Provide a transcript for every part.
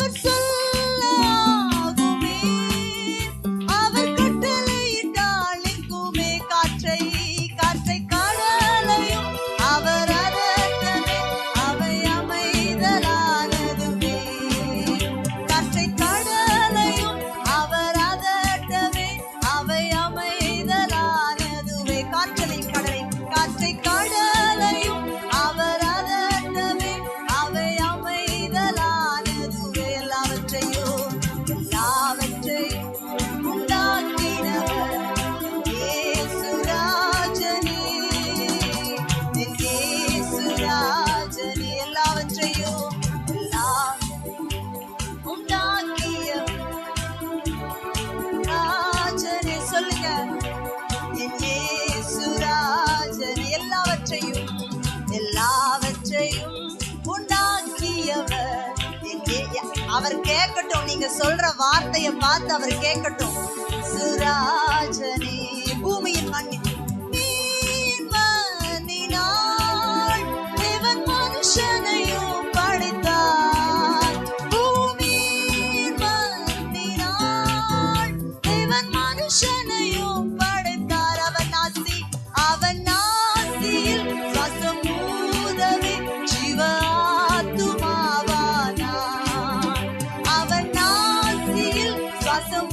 அவர் சொல்லாகுமே, அவர் கட்டளையிட்டால் எங்குமே. காற்றை கடலையும் அவர் அதட்டவே, அவை அமைதலானதுவே. காற்றை கடலையும் அவர் அதட்டவே, அவை அமைதலானதுவே. காற்றை கடலையும் அவர் அதட்டவே, அவை அமைதலானதுவே. எல்லாவற்றையும் உண்டாக்கினவர் இயேசுராஜனே, என் இயேசுராஜனே. எல்லாவற்றையும் உண்டாக்கியவர் ராஜனே. சொல்லுங்க, என் இயேசுராஜனே. எல்லாவற்றையும் உண்டாக்கியவர். அவர் கேட்கட்டும், நீங்க சொல்ற வார்த்தையை பார்த்து அவர் கேட்கட்டும். சுராஜனே, பூமியின் மண்ணினால் தேவன் மனுஷனையும் படைத்தார். பூமியின் மண்ணினால் தேவன் மனுஷனையும் படைத்தார். அவன் நாசியில் சுவாசம் ஊதவே ஜீவாத்துமாவானார். அவன் நாசியில் சுவாசம்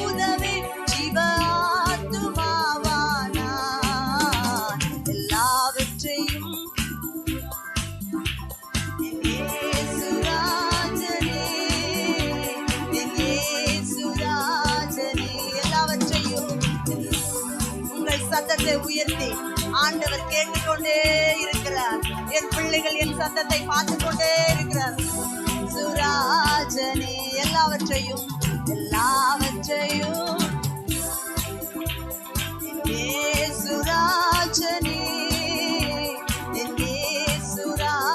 ஊதவே ஜீவாத்துமாவானார். எல்லாவற்றையும் என் இயேசுராஜனே, என் இயேசுராஜனே. எல்லாவற்றையும் உங்கள் சத்தத்தை உயர்த்தி ஆண்டவர் கேட்டுக்கொண்டே இருக்கிறார். என் பிள்ளைகள் என் சத்தத்தை பார்த்து கொண்டே இருக்கிறார். சுராஜனே, எல்லாவற்றையும்